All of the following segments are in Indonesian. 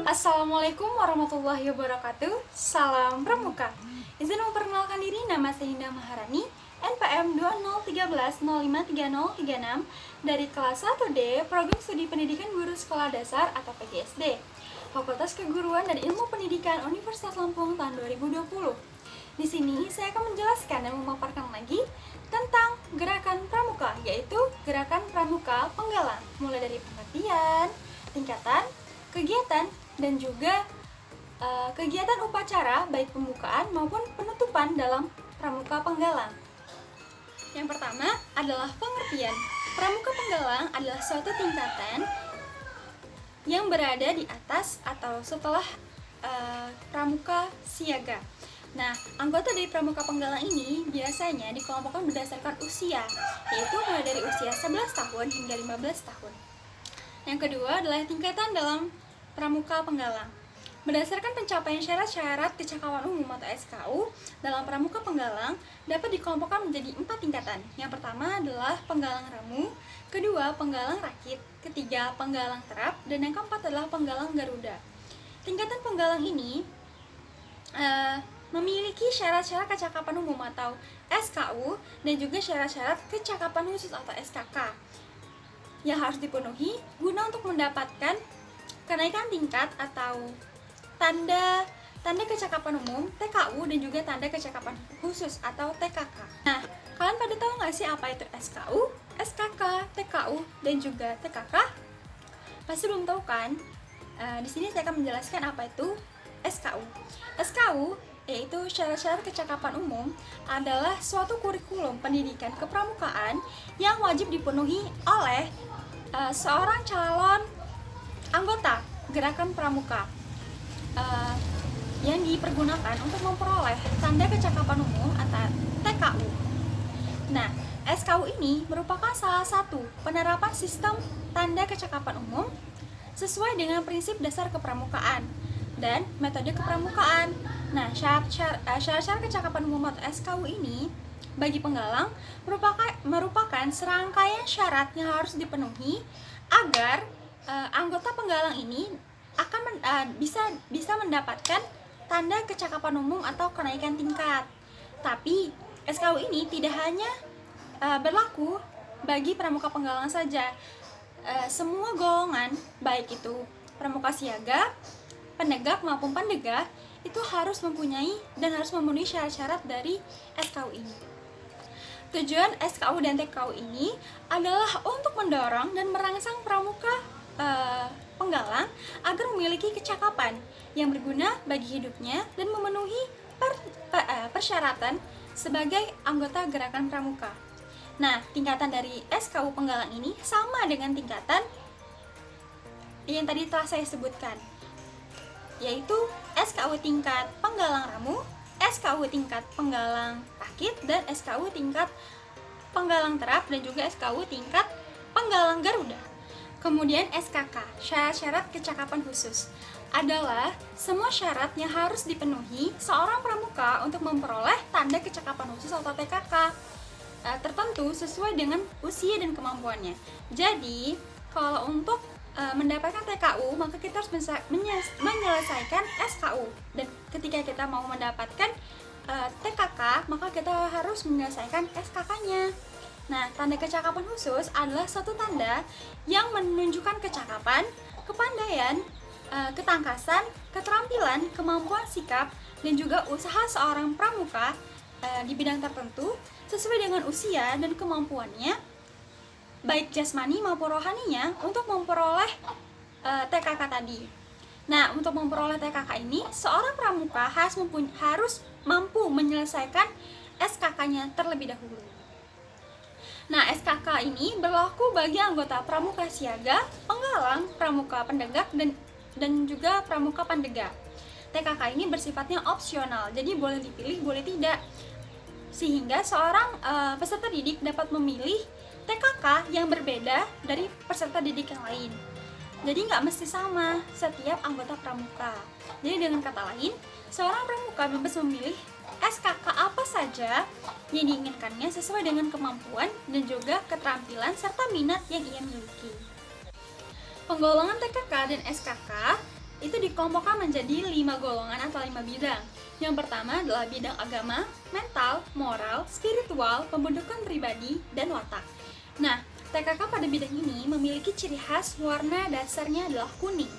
Assalamualaikum warahmatullahi wabarakatuh. Salam Pramuka. Izin memperkenalkan diri, nama saya Indah Maharani, NPM 2013053036 dari kelas 1D Program Studi Pendidikan Guru Sekolah Dasar atau PGSD, Fakultas Keguruan dan Ilmu Pendidikan Universitas Lampung tahun 2020. Di sini saya akan menjelaskan dan memaparkan lagi tentang gerakan pramuka, yaitu gerakan pramuka penggalang, mulai dari pengertian, tingkatan, kegiatan, dan juga kegiatan upacara baik pembukaan maupun penutupan dalam pramuka penggalang. Yang pertama adalah pengertian. Pramuka penggalang adalah suatu tingkatan yang berada di atas atau setelah pramuka siaga. Nah, anggota dari pramuka penggalang ini biasanya dikelompokkan berdasarkan usia, yaitu mulai dari usia 11 tahun hingga 15 tahun. Yang kedua adalah tingkatan dalam pramuka penggalang. Berdasarkan pencapaian syarat-syarat kecakapan umum atau SKU dalam pramuka penggalang dapat dikelompokkan menjadi 4 tingkatan. Yang pertama adalah penggalang ramu, kedua penggalang rakit, ketiga penggalang terap, dan yang keempat adalah penggalang garuda. Tingkatan penggalang ini memiliki syarat-syarat kecakapan umum atau SKU dan juga syarat-syarat kecakapan khusus atau SKK yang harus dipenuhi guna untuk mendapatkan kenaikan tingkat atau tanda kecakapan umum TKU dan juga tanda kecakapan khusus atau TKK. Nah, kalian pada tahu nggak sih apa itu SKU, SKK, TKU dan juga TKK? Pasti belum tahu kan? Di sini saya akan menjelaskan apa itu SKU. SKU yaitu syarat-syarat kecakapan umum adalah suatu kurikulum pendidikan kepramukaan yang wajib dipenuhi oleh seorang calon anggota gerakan pramuka yang dipergunakan untuk memperoleh tanda kecakapan umum atau TKU. Nah, SKU ini merupakan salah satu penerapan sistem tanda kecakapan umum sesuai dengan prinsip dasar kepramukaan dan metode kepramukaan. Nah, syarat-syarat kecakapan umum atau SKU ini bagi penggalang merupakan serangkaian syarat yang harus dipenuhi agar anggota penggalang ini akan bisa mendapatkan tanda kecakapan umum atau kenaikan tingkat. Tapi SKU ini tidak hanya berlaku bagi pramuka penggalang saja. Semua golongan, baik itu pramuka siaga, penegak maupun pandega, itu harus mempunyai dan harus memenuhi syarat-syarat dari SKU ini. Tujuan SKU dan TKU ini adalah untuk mendorong dan merangsang pramuka penggalang agar memiliki kecakapan yang berguna bagi hidupnya dan memenuhi persyaratan sebagai anggota gerakan pramuka. Nah, tingkatan dari SKU penggalang ini sama dengan tingkatan yang tadi telah saya sebutkan, yaitu SKU tingkat penggalang ramu, SKU tingkat penggalang rakit, dan SKU tingkat penggalang terap, dan juga SKU tingkat penggalang garuda. Kemudian SKK, syarat-syarat kecakapan khusus, adalah semua syarat yang harus dipenuhi seorang pramuka untuk memperoleh tanda kecakapan khusus atau TKK tertentu sesuai dengan usia dan kemampuannya. Jadi, kalau untuk mendapatkan TKU, maka kita harus menyelesaikan SKU, dan ketika kita mau mendapatkan TKK, maka kita harus menyelesaikan SKK-nya. Nah, tanda kecakapan khusus adalah suatu tanda yang menunjukkan kecakapan, kepandaian, ketangkasan, keterampilan, kemampuan sikap, dan juga usaha seorang pramuka di bidang tertentu sesuai dengan usia dan kemampuannya, baik jasmani maupun rohaninya, untuk memperoleh TKK tadi. Nah, untuk memperoleh TKK ini, seorang pramuka harus mampu menyelesaikan SKK-nya terlebih dahulu. Nah, SKK ini berlaku bagi anggota pramuka siaga, penggalang, pramuka pendegak, dan juga pramuka pandega. TKK ini bersifatnya opsional, jadi boleh dipilih, boleh tidak. Sehingga seorang peserta didik dapat memilih TKK yang berbeda dari peserta didik yang lain. Jadi nggak mesti sama setiap anggota pramuka. Jadi dengan kata lain, seorang pramuka bebas memilih SKK apa saja yang diinginkannya sesuai dengan kemampuan dan juga keterampilan serta minat yang ia miliki. Penggolongan TKK dan SKK itu dikelompokkan menjadi 5 golongan atau 5 bidang. Yang pertama adalah bidang agama, mental, moral, spiritual, pembentukan pribadi, dan watak. Nah, TKK pada bidang ini memiliki ciri khas warna dasarnya adalah kuning.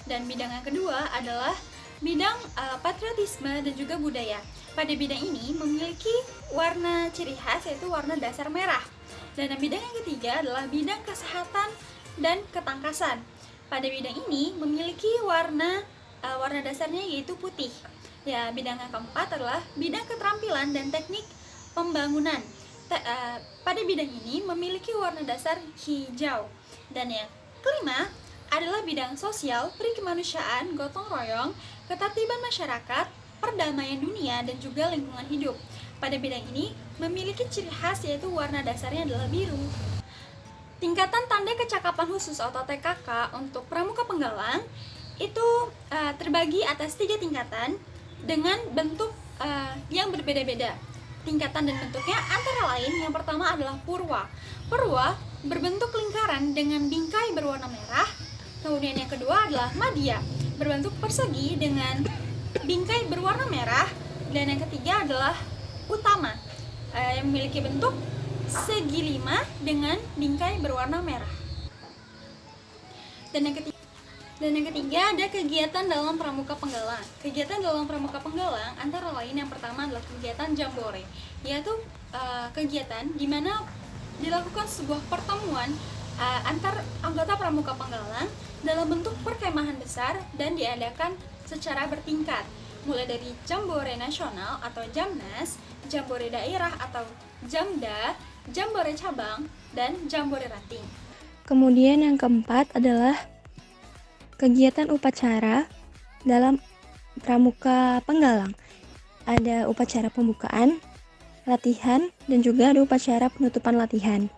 Dan bidang yang kedua adalah bidang patriotisme dan juga budaya. Pada bidang ini memiliki warna ciri khas yaitu warna dasar merah. Dan bidang yang ketiga adalah bidang kesehatan dan ketangkasan. Pada bidang ini memiliki warna dasarnya yaitu putih. Ya, bidang yang keempat adalah bidang keterampilan dan teknik pembangunan. Pada bidang ini memiliki warna dasar hijau. Dan yang kelima adalah bidang sosial, perikemanusiaan, gotong royong, ketertiban masyarakat, perdamaian dunia, dan juga lingkungan hidup. Pada bidang ini memiliki ciri khas yaitu warna dasarnya adalah biru. Tingkatan tanda kecakapan khusus atau TKK untuk pramuka penggalang itu terbagi atas 3 tingkatan dengan bentuk yang berbeda-beda. Tingkatan dan bentuknya antara lain yang pertama adalah purwa. Purwa berbentuk lingkaran dengan bingkai berwarna merah. Kemudian yang kedua adalah madya, berbentuk persegi dengan bingkai berwarna merah. Dan yang ketiga adalah utama, yang memiliki bentuk segi 5 dengan bingkai berwarna merah. Dan yang ketiga ada kegiatan dalam pramuka penggalang. Kegiatan dalam pramuka penggalang antara lain yang pertama adalah kegiatan jambore, yaitu kegiatan di mana dilakukan sebuah pertemuan antar anggota pramuka penggalang dalam bentuk perkemahan besar dan diadakan secara bertingkat, mulai dari jambore nasional atau Jamnas, jambore daerah atau Jamda, jambore cabang, dan jambore rating. Kemudian yang keempat adalah kegiatan upacara dalam pramuka penggalang. Ada upacara pembukaan, latihan, dan juga ada upacara penutupan latihan.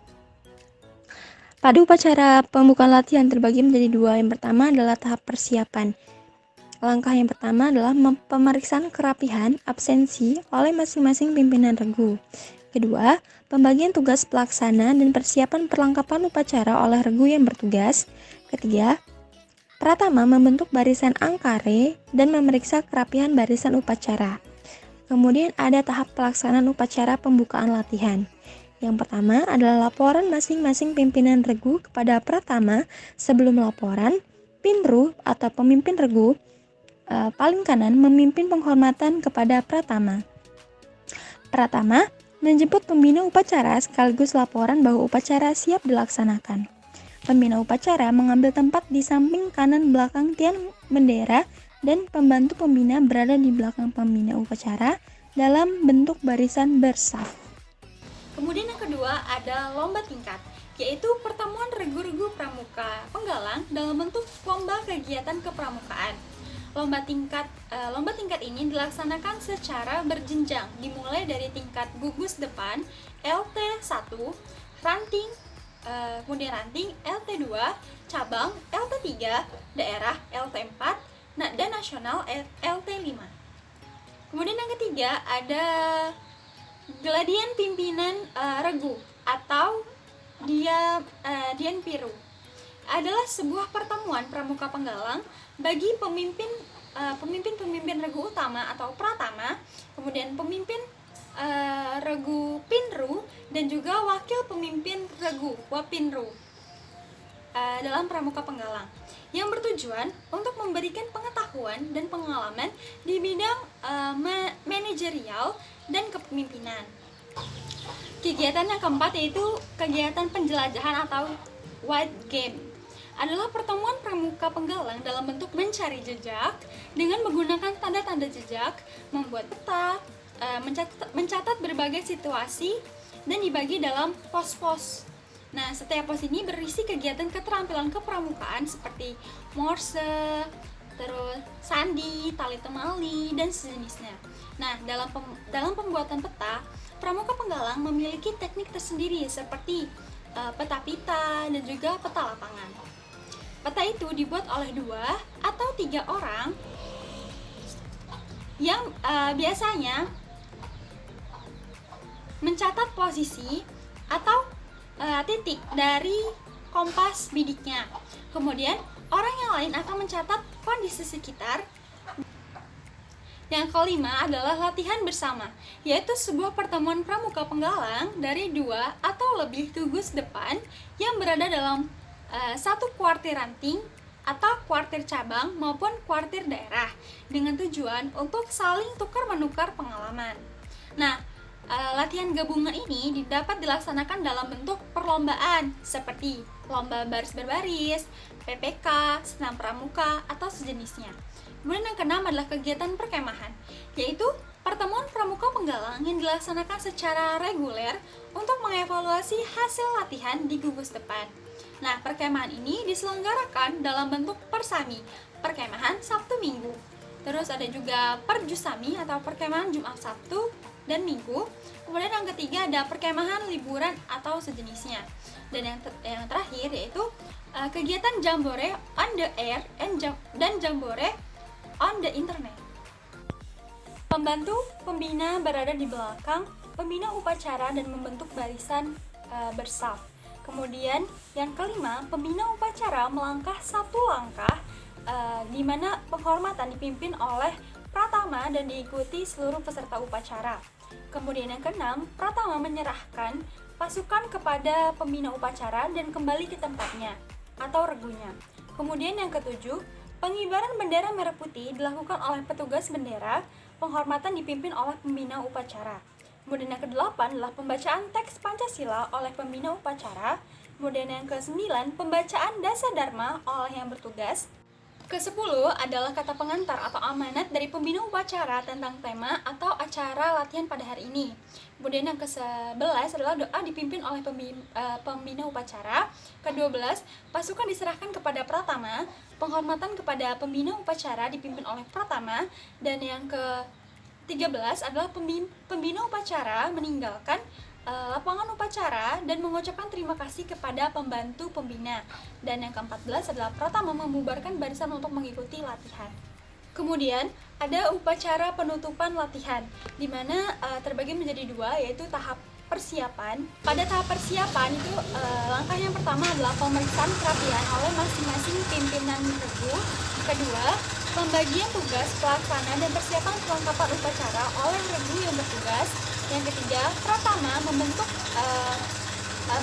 Pada upacara pembukaan latihan terbagi menjadi 2. Yang pertama adalah tahap persiapan. Langkah yang pertama adalah pemeriksaan kerapihan absensi oleh masing-masing pimpinan regu. Kedua, pembagian tugas pelaksana dan persiapan perlengkapan upacara oleh regu yang bertugas. Ketiga, pratama membentuk barisan angkare dan memeriksa kerapihan barisan upacara. Kemudian ada tahap pelaksanaan upacara pembukaan latihan. Yang pertama adalah laporan masing-masing pimpinan regu kepada pratama. Sebelum laporan, pinru atau pemimpin regu paling kanan memimpin penghormatan kepada pratama. Pratama menjemput pembina upacara sekaligus laporan bahwa upacara siap dilaksanakan. Pembina upacara mengambil tempat di samping kanan belakang tiang bendera dan pembantu pembina berada di belakang pembina upacara dalam bentuk barisan bersaf. Kemudian yang kedua ada lomba tingkat, yaitu pertemuan regu-regu pramuka penggalang dalam bentuk lomba kegiatan kepramukaan. Lomba tingkat ini dilaksanakan secara berjenjang, dimulai dari tingkat gugus depan LT1, ranting, kemudian ranting LT2, cabang LT3, daerah LT4, dan nasional LT5. Kemudian yang ketiga ada geladian pimpinan regu atau Dian Piru. Adalah sebuah pertemuan pramuka penggalang bagi pemimpin regu utama atau pratama, kemudian pemimpin regu pinru dan juga wakil pemimpin regu wapinru dalam pramuka penggalang yang bertujuan untuk memberikan pengetahuan dan pengalaman di bidang manajerial dan kepemimpinan. Kegiatan yang keempat yaitu kegiatan penjelajahan atau white game. Adalah pertemuan pramuka penggalang dalam bentuk mencari jejak dengan menggunakan tanda-tanda jejak, membuat peta, mencatat berbagai situasi, dan dibagi dalam pos-pos. Nah, setiap pos ini berisi kegiatan keterampilan kepramukaan seperti morse, terus sandi, tali temali, dan sejenisnya. Nah, dalam pembuatan peta, pramuka penggalang memiliki teknik tersendiri seperti peta pita dan juga peta lapangan. Peta itu dibuat oleh 2 atau 3 orang yang biasanya mencatat posisi atau titik dari kompas bidiknya. Kemudian orang yang lain akan mencatat kondisi sekitar. Yang kelima adalah latihan bersama, yaitu sebuah pertemuan pramuka penggalang dari 2 atau lebih gugus depan yang berada dalam satu kuartir ranting atau kuartir cabang maupun kuartir daerah dengan tujuan untuk saling tukar-menukar pengalaman. Nah, latihan gabungan ini dapat dilaksanakan dalam bentuk perlombaan seperti lomba baris berbaris, PPK, senam pramuka, atau sejenisnya. Kemudian yang keenam adalah kegiatan perkemahan, yaitu pertemuan pramuka penggalang yang dilaksanakan secara reguler untuk mengevaluasi hasil latihan di gugus depan. Nah, perkemahan ini diselenggarakan dalam bentuk persami, perkemahan Sabtu Minggu. Terus ada juga perjusami atau perkemahan Jumat Sabtu dan Minggu. Kemudian yang ketiga ada perkemahan liburan atau sejenisnya. Dan yang terakhir yaitu kegiatan jambore on the air dan jambore on the internet. Pembantu pembina berada di belakang pembina upacara dan membentuk barisan bersaf. Kemudian yang kelima, pembina upacara melangkah satu langkah di mana penghormatan dipimpin oleh pratama dan diikuti seluruh peserta upacara. Kemudian yang keenam, pratama menyerahkan pasukan kepada pembina upacara dan kembali ke tempatnya atau regunya. Kemudian yang ketujuh, pengibaran bendera merah putih dilakukan oleh petugas bendera, penghormatan dipimpin oleh pembina upacara. Kemudian yang kedelapan adalah pembacaan teks Pancasila oleh pembina upacara. Kemudian yang ke-9, pembacaan Dasa Dharma oleh yang bertugas. Ke-10 adalah kata pengantar atau amanat dari pembina upacara tentang tema atau acara latihan pada hari ini. Kemudian yang ke-11 adalah doa dipimpin oleh pembina upacara. Ke-12, pasukan diserahkan kepada pratama, penghormatan kepada pembina upacara dipimpin oleh pratama. Dan yang ke-13 adalah pembina upacara meninggalkan lapangan upacara dan mengucapkan terima kasih kepada pembantu pembina. Dan yang ke-14 adalah pratama membubarkan barisan untuk mengikuti latihan. Kemudian ada upacara penutupan latihan, di mana terbagi menjadi 2, yaitu tahap persiapan. Pada tahap persiapan itu langkah yang pertama adalah pemeriksaan kerapian oleh masing-masing pimpinan regu. Kedua, pembagian tugas pelaksana dan persiapan kelengkapan upacara oleh regu yang bertugas. Yang ketiga, pratama membentuk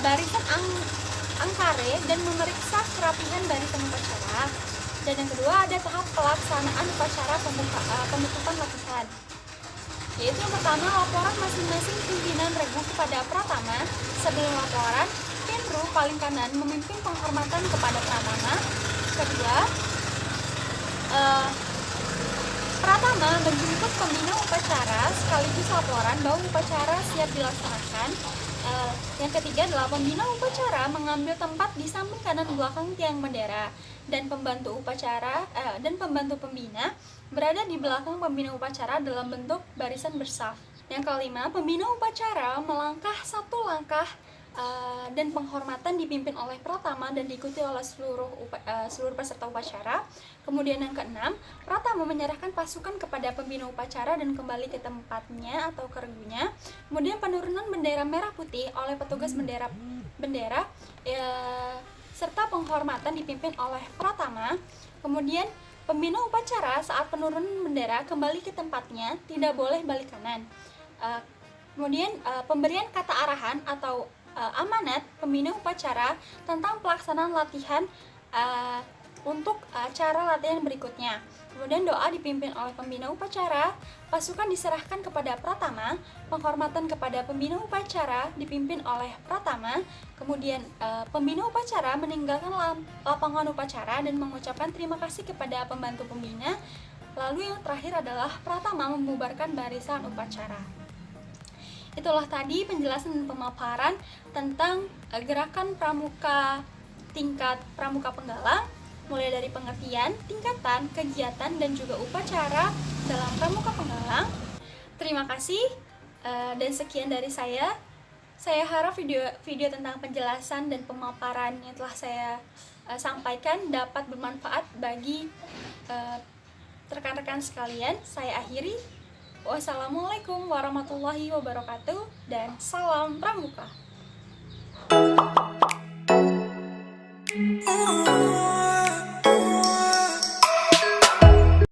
barisan angkare dan memeriksa kerapihan barisan upacara. Dan yang kedua ada tahap pelaksanaan upacara penutupan latihan, yaitu yang pertama laporan masing-masing pimpinan regu kepada pratama. Sebelum laporan, pinru paling kanan memimpin penghormatan kepada pratama. Kedua, pratama menjemput pembina upacara sekaligus laporan bahwa upacara siap dilaksanakan. Yang ketiga adalah pembina upacara mengambil tempat di samping kanan belakang tiang bendera dan pembantu upacara dan pembantu pembina berada di belakang pembina upacara dalam bentuk barisan bersaf. Yang kelima, pembina upacara melangkah satu langkah dan penghormatan dipimpin oleh pratama dan diikuti oleh seluruh peserta upacara. Kemudian yang keenam, pratama menyerahkan pasukan kepada pembina upacara dan kembali ke tempatnya atau ke regunya. Kemudian penurunan bendera merah putih oleh petugas bendera serta penghormatan dipimpin oleh pratama. Kemudian pembina upacara saat penurunan bendera kembali ke tempatnya, tidak boleh balik kanan. Kemudian pemberian kata arahan atau amanat pembina upacara tentang pelaksanaan latihan untuk cara latihan berikutnya. Kemudian doa dipimpin oleh pembina upacara, pasukan diserahkan kepada pratama, penghormatan kepada pembina upacara dipimpin oleh pratama. Kemudian pembina upacara meninggalkan lapangan upacara dan mengucapkan terima kasih kepada pembantu pembina. Lalu yang terakhir adalah pratama membubarkan barisan upacara. Itulah tadi penjelasan dan pemaparan tentang gerakan pramuka tingkat pramuka penggalang, mulai dari pengertian, tingkatan, kegiatan, dan juga upacara dalam pramuka penggalang. Terima kasih dan sekian dari saya. Saya harap video tentang penjelasan dan pemaparan yang telah saya sampaikan dapat bermanfaat bagi rekan-rekan sekalian. Saya akhiri. Wassalamualaikum warahmatullahi wabarakatuh dan salam pramuka.